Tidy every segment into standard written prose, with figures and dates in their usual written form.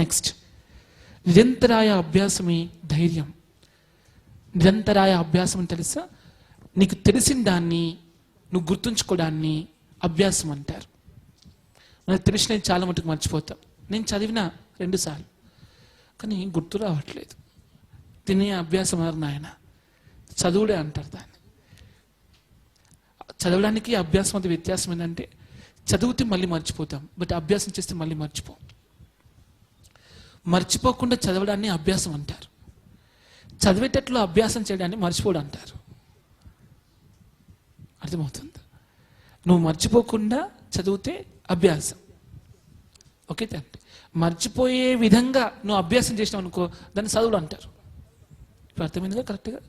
Next, నిరంతరాయ అభ్యాసమే ధైర్యం. నిరంతరాయ అభ్యాసం తెలుసా? నీకు తెలిసిన దాన్ని నువ్వు గుర్తుంచుకోవడాన్ని అభ్యాసం అంటారు. మనకు తెలిసినవి చాలా మటుకు మర్చిపోతాం. నేను చదివిన 2 సార్లు కానీ గుర్తు రావట్లేదు. తినే అభ్యాసం అన్నారు నాయన, చదువుడే అంటారు దాన్ని. చదవడానికి అభ్యాసం అంత వ్యత్యాసం ఏంటంటే, చదివితే మళ్ళీ మర్చిపోతాం, బట్ అభ్యాసం చేస్తే మళ్ళీ మర్చిపోం. మర్చిపోకుండా చదవడాన్ని అభ్యాసం అంటారు. చదివేటట్లు అభ్యాసం చేయడాన్ని మర్చిపోవడం అంటారు. అర్థమవుతుంది? నువ్వు మర్చిపోకుండా చదివితే అభ్యాసం. ఓకే తండ్రి, మర్చిపోయే విధంగా నువ్వు అభ్యాసం చేసినావు అనుకో, దాన్ని చదువుడు అంటారు. ఇప్పుడు అర్థమైందిగా కరెక్ట్గా?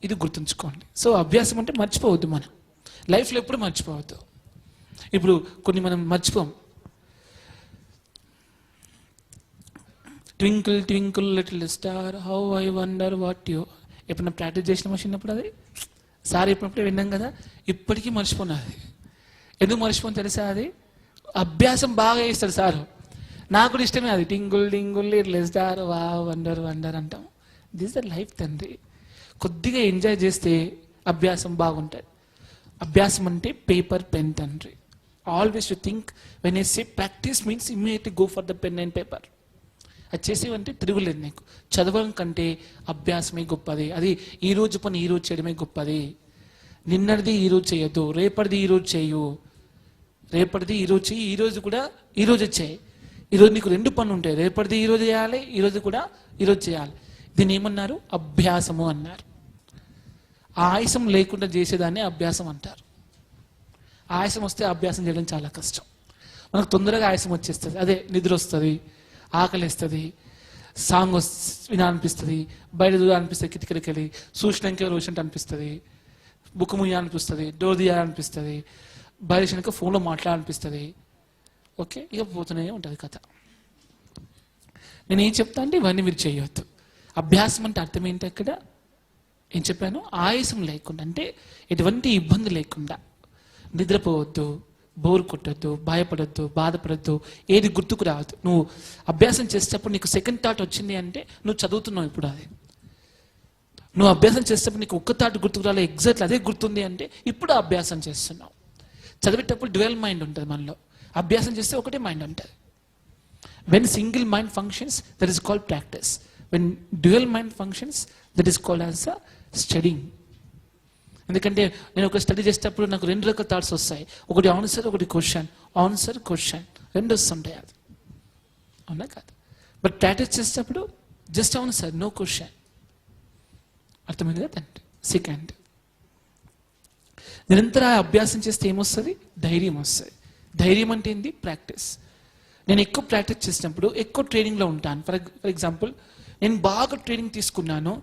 ఇది గుర్తుంచుకోండి. సో అభ్యాసం అంటే మర్చిపోవద్దు. మనం లైఫ్లో ఎప్పుడు మర్చిపోవద్దు. ఇప్పుడు కొన్ని మనం మర్చిపోం. Twinkle twinkle little star how I wonder what you. ఎప్పుడన్నా ప్రాక్టీస్ చేసిన చిన్నప్పుడు అది సార్ ఎప్పుడప్పుడే విన్నాం కదా, ఇప్పటికీ మర్చిపోయినా. అది ఎందుకు మర్చిపోని తెలుసా? అది అభ్యాసం బాగా చేస్తాడు సారు. నాకు కూడా ఇష్టమే అది. టింగుల్ టింగుల్ లిటిల్ స్టార్ వా వండర్ వండర్ అంటాం. దిస్ ద లైఫ్ తండ్రి. కొద్దిగా ఎంజాయ్ చేస్తే అభ్యాసం బాగుంటుంది. అభ్యాసం అంటే పేపర్ పెన్ తండ్రి. Always you think when I say practice means immediately go for the pen and paper. అది చేసేవంటే తిరుగులేదు నీకు. చదవడం కంటే అభ్యాసమే గొప్పది. అది ఈరోజు పని ఈరోజు చేయడమే గొప్పది. నిన్నటిది ఈరోజు చేయొద్దు, రేపటిది ఈరోజు చేయు. రేపటిది ఈరోజు చేయి, ఈరోజు కూడా ఈరోజు చేయి. ఈరోజు నీకు 2 పనులు ఉంటాయి, రేపటిది ఈరోజు చేయాలి, ఈరోజు కూడా ఈరోజు చేయాలి. దీన్ని ఏమన్నారు? అభ్యాసము అన్నారు. ఆయాసం లేకుండా చేసేదాన్ని అభ్యాసం అంటారు. ఆయాసం వస్తే అభ్యాసం చేయడం చాలా కష్టం. మనకు తొందరగా ఆయాసం వచ్చేస్తుంది. అదే నిద్ర వస్తుంది, ఆకలిస్తుంది, సాంగ్ వినాలనిపిస్తుంది, బయట దూరాలనిపిస్తుంది, కిటికీలకి వెళ్ళి చూసినాక రోషంట్ అనిపిస్తుంది, బుక్ ముయ్యాలనిపిస్తుంది, డోర్ తీయాలనిపిస్తుంది, బయట ఫోన్లో మాట్లాడాలనిపిస్తుంది. ఓకే, ఇక పోతూనే ఉంటుంది కథ. నేను ఏం చెప్తా అంటే ఇవన్నీ మీరు చేయొద్దు. అభ్యాసం అంటే అర్థం ఏంటి? అక్కడ ఏం చెప్పాను? ఆయాసం లేకుండా, అంటే ఎటువంటి ఇబ్బంది లేకుండా. నిద్రపోవద్దు, బోర్ కొట్టద్దు, భయపడద్దు, బాధపడద్దు, ఏది గుర్తుకు రావద్దు. నువ్వు అభ్యాసం చేసేటప్పుడు నీకు సెకండ్ థాట్ వచ్చింది అంటే నువ్వు చదువుతున్నావు. ఇప్పుడు అది నువ్వు అభ్యాసం చేసేటప్పుడు నీకు ఒక్క థాట్ గుర్తుకు రాలే, ఎగ్జాక్ట్లీ అదే గుర్తుంది అంటే ఇప్పుడు అభ్యాసం చేస్తున్నావు. చదివేటప్పుడు డ్యువల్ మైండ్ ఉంటుంది మనలో. అభ్యాసం చేస్తే ఒకటే మైండ్ ఉంటుంది. When single mind functions that is called practice. When dual mind functions that is called as a studying. ఎందుకంటే నేను ఒక స్టడీ చేసేటప్పుడు నాకు 2 రకాల థాట్స్ వస్తాయి. ఒకటి ఆన్సర్, ఒకటి క్వశ్చన్. ఆన్సర్, క్వశ్చన్ 2 వస్తుంటాయి. అది అవునా కాదు? బట్ ప్రాక్టీస్ చేసేటప్పుడు జస్ట్ ఆన్సర్, నో క్వశ్చన్. అర్థమైంది కదా? సెకండ్, నిరంతరం అభ్యాసం చేస్తే ఏమొస్తుంది? ధైర్యం వస్తుంది. ధైర్యం అంటే ఏంటి? ప్రాక్టీస్. నేను ఎక్కువ ప్రాక్టీస్ చేసినప్పుడు ఎక్కువ ట్రైనింగ్లో ఉంటాను. ఫర్ ఎగ్జాంపుల్, నేను బాగా ట్రైనింగ్ తీసుకున్నాను.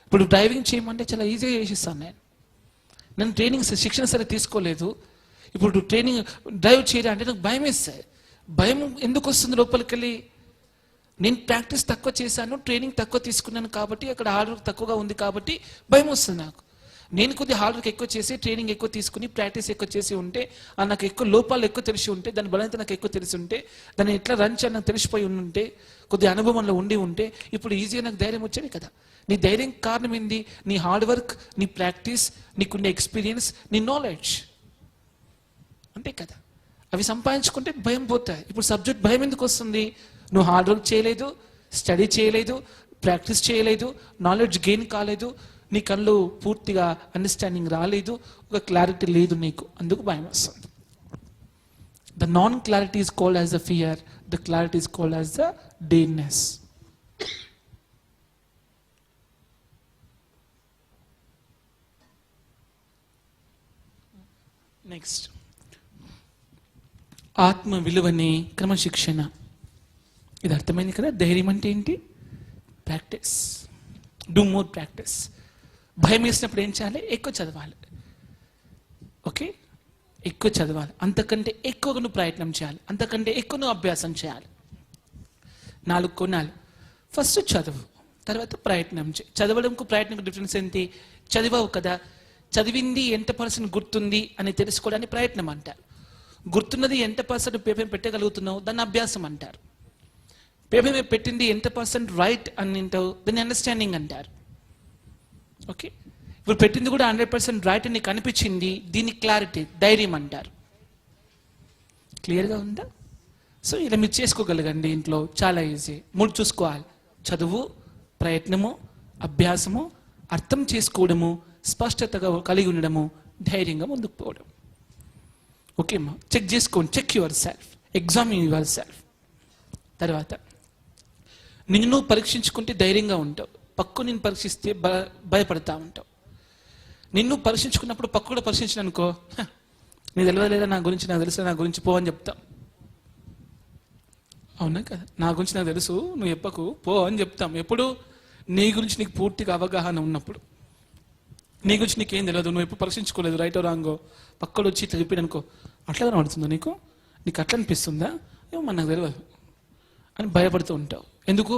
ఇప్పుడు డ్రైవింగ్ చేయమంటే చాలా ఈజీగా చేసేస్తాను. నేను ట్రైనింగ్ శిక్షణ సరే తీసుకోలేదు. ఇప్పుడు ట్రైనింగ్ డ్రైవ్ చేయాలంటే నాకు భయం వేస్తాయి. భయం ఎందుకు వస్తుంది లోపలికి వెళ్ళి? నేను ప్రాక్టీస్ తక్కువ చేశాను, ట్రైనింగ్ తక్కువ తీసుకున్నాను కాబట్టి, అక్కడ హార్డ్ వర్క్ తక్కువగా ఉంది కాబట్టి భయం వస్తుంది నాకు. నేను కొద్దిగా హార్డ్ వర్క్ ఎక్కువ చేసి, ట్రైనింగ్ ఎక్కువ తీసుకుని, ప్రాక్టీస్ ఎక్కువ చేసి ఉంటే, నాకు ఎక్కువ లోపాలు ఎక్కువ తెలిసి ఉంటే, దాని బలత నాకు ఎక్కువ తెలిసి ఉంటే, దాన్ని ఎట్లా రన్ చేయాలి నాకు తెలిసిపోయి ఉంటే, కొద్దిగా అనుభవంలో ఉండి ఉంటే, ఇప్పుడు ఈజీగా నాకు ధైర్యం వచ్చేది కదా. నీ ధైర్యం కారణం ఏంది? నీ హార్డ్ వర్క్, నీ ప్రాక్టీస్, నీకున్న ఎక్స్పీరియన్స్, నీ నాలెడ్జ్, అంతే కదా. అవి సంపాదించుకుంటే భయం పోతాయి. ఇప్పుడు సబ్జెక్ట్ భయం ఎందుకు వస్తుంది? నువ్వు హార్డ్ వర్క్ చేయలేదు, స్టడీ చేయలేదు, ప్రాక్టీస్ చేయలేదు, నాలెడ్జ్ గెయిన్ కాలేదు, నీ కళ్ళు పూర్తిగా అండర్స్టాండింగ్ రాలేదు, ఒక క్లారిటీ లేదు నీకు, అందుకు భయం వస్తుంది. The non clarity is called as the fear, the clarity is called as the డేర్నెస్. Next, ఆత్మ విలువని క్రమశిక్షణ. ఇది అర్థమైంది కదా? ధైర్యం అంటే ఏంటి? Practice, do more practice. భయం వేసినప్పుడు ఏం చేయాలి? ఎక్కువ చదవాలి. ఓకే, ఎక్కువ చదవాలి. అంతకంటే ఎక్కువగా నువ్వు ప్రయత్నం చేయాలి, అంతకంటే ఎక్కువ నువ్వు అభ్యాసం చేయాలి. 4 కోణాలు. ఫస్ట్ చదువు, తర్వాత ప్రయత్నం చేయి. చదవడంకు ప్రయత్నంకు డిఫరెన్స్ ఏంటి? చదివావు కదా, చదివింది ఎంత పర్సెంట్ గుర్తుంది అని తెలుసుకోవడానికి ప్రయత్నం అంటారు. గుర్తున్నది ఎంత పర్సెంట్ పేపర్ పెట్టగలుగుతున్నావు, దాన్ని అభ్యాసం అంటారు. పేపర్ మీద పెట్టింది ఎంత పర్సెంట్ రైట్ అని ఏంటో దాన్ని అండర్స్టాండింగ్ అంటారు. ఓకే, ఇప్పుడు పెట్టింది కూడా 100% రైట్ అని కనిపించింది, దీన్ని క్లారిటీ, ధైర్యం అంటారు. క్లియర్గా ఉందా? సో ఇలా మీరు చేసుకోగలగండి ఇంట్లో, చాలా ఈజీ. 3 చూసుకోవాలి: చదువు, ప్రయత్నము, అభ్యాసము, అర్థం చేసుకోవడము, స్పష్టతగా కలిగి ఉండడము, ధైర్యంగా ముందుకు పోవడం. ఓకే అమ్మా, చెక్ చేసుకోండి, check yourself, examine yourself. తర్వాత నిన్ను నువ్వు పరీక్షించుకుంటే ధైర్యంగా ఉంటావు, పక్కు నిన్ను పరీక్షిస్తే భయపడతా ఉంటావు. నిన్ను పరీక్షించుకున్నప్పుడు పక్కు కూడా పరీక్షించిన అనుకో, నీకు తెలియలేదా నా గురించి, నాకు తెలుసు, నా గురించి పో అని చెప్తాం. అవునా కదా? నా గురించి నాకు తెలుసు, నువ్వు చెప్పకు, పో అని చెప్తాం. ఎప్పుడు? నీ గురించి నీకు పూర్తిగా అవగాహన ఉన్నప్పుడు. నీ గురించి నీకేం తెలియదు, నువ్వు ఎప్పుడు పరీక్షించుకోలేదు, రైటో రాంగో, పక్కడు వచ్చి ఇట్లా చెప్పాడు అనుకో, అట్లా కనబడుతుందా నీకు, నీకు అట్లా అనిపిస్తుందా, ఏమో నాకు తెలియదు అని భయపడుతూ ఉంటావు. ఎందుకు?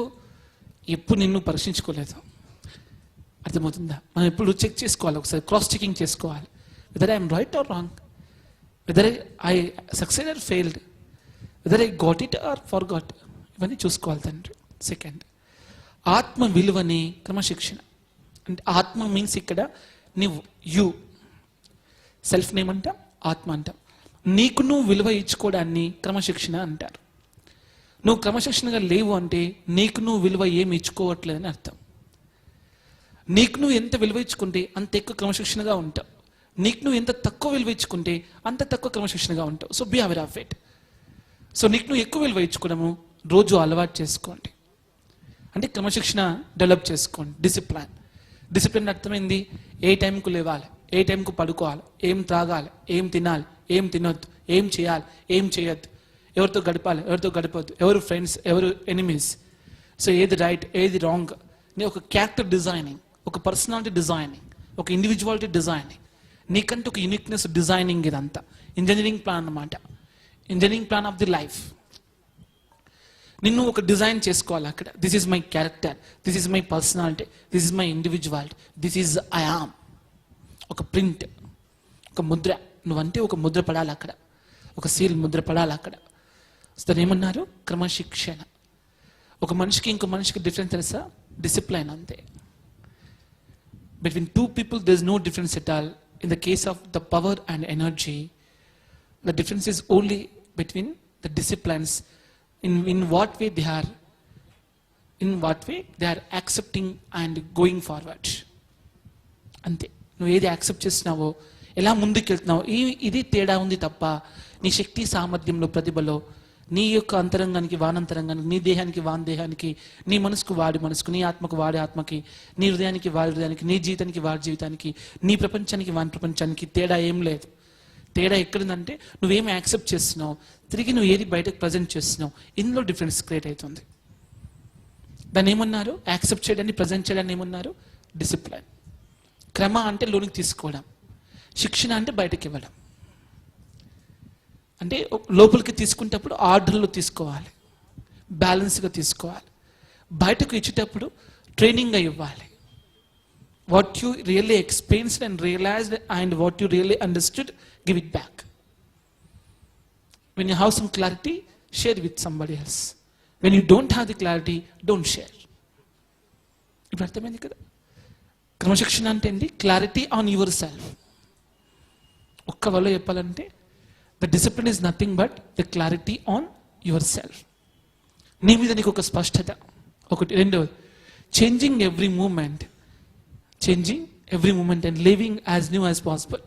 ఎప్పుడు నిన్ను పరీక్షించుకోలేదు. అర్థమవుతుందా? మనం ఎప్పుడు చెక్ చేసుకోవాలి, ఒకసారి క్రాస్ చెకింగ్ చేసుకోవాలి. Whether I'm right or wrong, whether I succeed or failed, whether I got it or forgot, ఇవన్నీ చూసుకోవాలి తండ్రి. సెకండ్, ఆత్మ విలువని క్రమశిక్షణ. అంటే ఆత్మ మీన్స్ ఇక్కడ నువ్వు, యు సెల్ఫ్ నేమ్ అంటాం, ఆత్మ అంటాం. నీకు నువ్వు విలువ ఇచ్చుకోవడాన్ని క్రమశిక్షణ అంటారు. నువ్వు క్రమశిక్షణగా లేవు అంటే నీకు నువ్వు విలువ ఏమి ఇచ్చుకోవట్లేదని అర్థం. నీకు నువ్వు ఎంత విలువ ఇచ్చుకుంటే అంత ఎక్కువ క్రమశిక్షణగా ఉంటావు, నీకు నువ్వు ఎంత తక్కువ విలువ ఇచ్చుకుంటే అంత తక్కువ క్రమశిక్షణగా ఉంటావు. So be aware of it. So నీకు నువ్వు ఎక్కువ విలువ ఇచ్చుకోవడము రోజు అలవాటు చేసుకోండి. అంటే క్రమశిక్షణ డెవలప్ చేసుకోండి. డిసిప్లిన్ అర్థమైంది, ఏ టైంకు లేవాలి, ఏ టైంకు పడుకోవాలి, ఏం త్రాగాలి, ఏం తినాలి, ఏం తినొద్దు, ఏం చేయాలి, ఏం చేయొద్దు, ఎవరితో గడపాలి, ఎవరితో గడపొద్దు, ఎవరు ఫ్రెండ్స్, ఎవరు ఎనిమీస్. సో ఏది రైట్, ఏది రాంగ్, ఒక క్యారెక్టర్ డిజైనింగ్, ఒక పర్సనాలిటీ డిజైనింగ్, ఒక ఇండివిజువాలిటీ డిజైనింగ్, నీకంటే ఒక యూనిక్నెస్ డిజైనింగ్. ఇదంతా ఇంజనీరింగ్ ప్లాన్ అన్నమాట, engineering plan of the life. నిన్ను ఒక డిజైన్ చేసుకోవాలి అక్కడ. This is my character, this is my personality, this is my individuality, this is I am. ఒక ప్రింట్, ఒక ముద్ర, నువ్వంటే ఒక ముద్ర పడాలి అక్కడ, ఒక సీల్ ముద్ర పడాలి అక్కడ. దాన్ని ఏమన్నారు? క్రమశిక్షణ. ఒక మనిషికి ఇంకో మనిషికి డిఫరెన్స్ తెలుసా? డిసిప్లైన్ అంతే. Between 2 people there is no difference at all. In the case of the power and energy, the difference is only between the disciplines, in what way they are accepting and going forward. అంతే. నువ్వు ఏది accept చేస్తున్నావో, ఎలా ముందుకు వెళ్తున్నావో, ఇది తేడా ఉంది తప్ప నీ శక్తి సామర్థ్యంలో, ప్రతిభలో, నీ యొక్క అంతరంగానికి వానంతరంగానికి, నీ దేహానికి వాన్ దేహానికి, నీ మనసుకు వాడి మనసుకు, నీ ఆత్మకు వాడి ఆత్మకి, నీ హృదయానికి వాడి హృదయానికి, నీ జీవితానికి వాడి జీవితానికి, నీ ప్రపంచానికి వాని ప్రపంచానికి తేడా ఏం లేదు. తేడా ఎక్కడుందంటే నువ్వేమి యాక్సెప్ట్ చేస్తున్నావు, తిరిగి నువ్వు ఏది బయటకు ప్రజెంట్ చేస్తున్నావు, ఇందులో డిఫరెన్స్ క్రియేట్ అవుతుంది. దాన్ని ఏమన్నారు? యాక్సెప్ట్ చేయడాన్ని, ప్రజెంట్ చేయడాన్ని ఏమన్నారు? డిసిప్లైన్. క్రమ అంటే లోనికి తీసుకోవడం, శిక్షణ అంటే బయటకు ఇవ్వడం. అంటే లోపలికి తీసుకునేటప్పుడు ఆర్డర్లో తీసుకోవాలి, బ్యాలెన్స్గా తీసుకోవాలి. బయటకు ఇచ్చేటప్పుడు ట్రైనింగ్గా ఇవ్వాలి. What you really experienced and realized and what you really understood, give it back. When you have some clarity, share with somebody else. When you don't have the clarity, don't share. ఇప్పుడు అర్థమైంది కదా? క్రమశిక్షణ అంటే ఏంటి? Clarity on yourself. ఒక్క వల్ల చెప్పాలంటే the discipline is nothing but the clarity on yourself. నీ మీద నీకు ఒక స్పష్టత, ఒకటి. రెండవది, changing every moment and living as new as possible.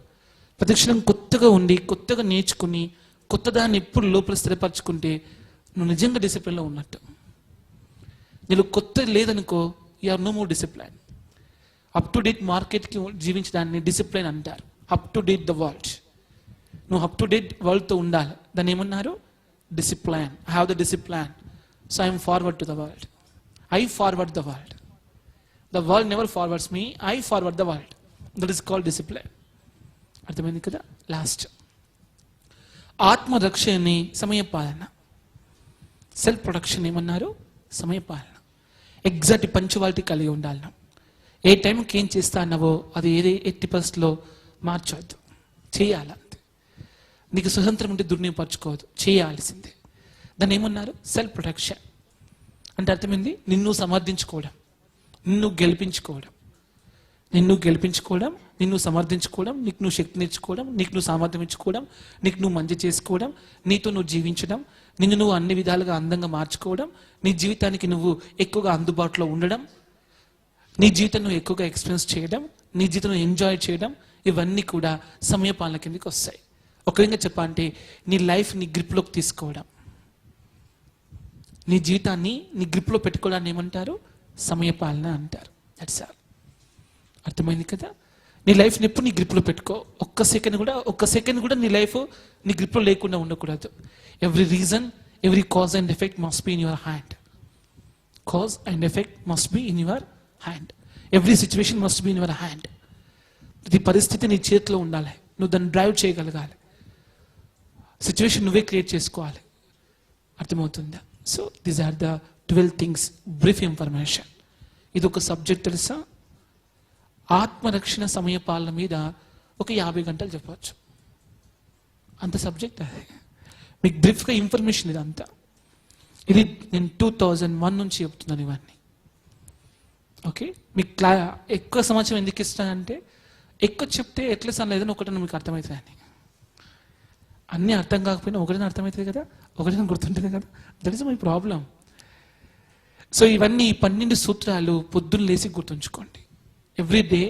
ప్రతిక్షణం కొత్తగా ఉండి, కొత్తగా నేర్చుకుని, కొత్త దాన్ని ఎప్పుడు లోపల స్థిరపరచుకుంటే నువ్వు నిజంగా డిసిప్లిన్లో ఉన్నట్టు. నీకు కొత్త లేదనుకో, you are no more discipline. Up to date మార్కెట్కి జీవించడాన్ని డిసిప్లైన్ అంటారు. Up to date the world, నువ్వు అప్ టు డేట్ వరల్డ్తో ఉండాలి. దాన్ని ఏమన్నారు? Discipline. I have the discipline, so I'm forward to the world. I forward the world. The world never forwards me, I forward the world. That is called discipline. అర్థమైంది కదా? Last, ఆత్మరక్షణని సమయపాలన. Self protection ఏమన్నారు? సమయపాలన. Exact punctuality కలిగి ఉండాలి. ఏ టైంకి ఏం చేస్తా అన్నావో అది ఎట్టి పరిస్థితుల్లో మార్చవద్దు, చేయాలంతే. నీకు స్వతంత్రం ఉంటే దుర్వినియోగపరచుకోవద్దు, చేయాల్సిందే. దాన్ని ఏమన్నారు? Self protection. అంటే అర్థమైంది, నిన్ను సమర్థించుకోవడం, నిన్ను గెలిపించుకోవడం, నిన్ను గెలిపించుకోవడం, నిన్ను సమర్థించుకోవడం, నీకు నువ్వు శక్తి నేర్చుకోవడం, నీకు నువ్వు సామర్థ్యం ఇచ్చుకోవడం, నీకు నువ్వు మంచి చేసుకోవడం, నీతో నువ్వు జీవించడం, నిన్ను నువ్వు అన్ని విధాలుగా అందంగా మార్చుకోవడం, నీ జీవితానికి నువ్వు ఎక్కువగా అందుబాటులో ఉండడం, నీ జీవితం నువ్వు ఎక్కువగా ఎక్స్పీరియన్స్ చేయడం, నీ జీవితం ఎంజాయ్ చేయడం, ఇవన్నీ కూడా సమయపాలన కిందకి వస్తాయి. ఒక విధంగా చెప్పాలంటే నీ లైఫ్ నీ గ్రిప్లోకి తీసుకోవడం, నీ జీవితాన్ని నీ గ్రిప్లో పెట్టుకోవడాన్ని ఏమంటారు? సమయపాలన అంటారు. That's all. అర్థమైంది కదా? నీ లైఫ్ని ఎప్పుడు నీ గ్రిప్లో పెట్టుకో. ఒక్క సెకండ్ కూడా నీ లైఫ్ నీ గ్రిప్లో లేకుండా ఉండకూడదు. Every reason, every cause and effect must be in your hand. Cause and effect must be in your hand. Every situation must be in your hand. ప్రతి పరిస్థితి నీ చేతిలో ఉండాలి, నువ్వు దాన్ని డ్రైవ్ చేయగలగాలి. సిచ్యువేషన్ నువ్వే క్రియేట్ చేసుకోవాలి. అర్థమవుతుందా? So these are the 12 things, brief information. ఇది ఒక సబ్జెక్ట్ తెలుసా? ఆత్మరక్షణ సమయపాలన మీద ఒక 50 గంటలు చెప్పవచ్చు. అంత సబ్జెక్ట్ అది. మీకు బ్రీఫ్గా ఇన్ఫర్మేషన్ ఇదంతా. ఇది నేను 2001 నుంచి చెప్తున్నాను ఇవన్నీ. ఓకే, మీకు ఎక్కువ సమాచారం ఎందుకు ఇస్తానంటే, ఎక్కువ చెప్తే ఎట్లా లేదని ఒకటన్నా మీకు అర్థమవుతుందని. అన్నీ అర్థం కాకపోయినా ఒకటైనా అర్థమవుతుంది కదా, ఒకటైనా గుర్తుంటుంది కదా. That is my problem. So ఇవన్నీ 12 సూత్రాలు పొద్దున్న లేసి గుర్తుంచుకోండి. Every day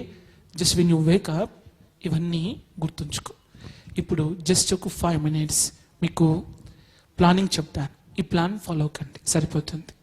just when you Wake up ఇవన్నీ గుర్తుంచుకో. ఇప్పుడు జస్ట్ ఒక 5 minutes మీకు ప్లానింగ్ చెప్తాను. ఈ ప్లాన్ ఫాలో కండి, సరిపోతుంది.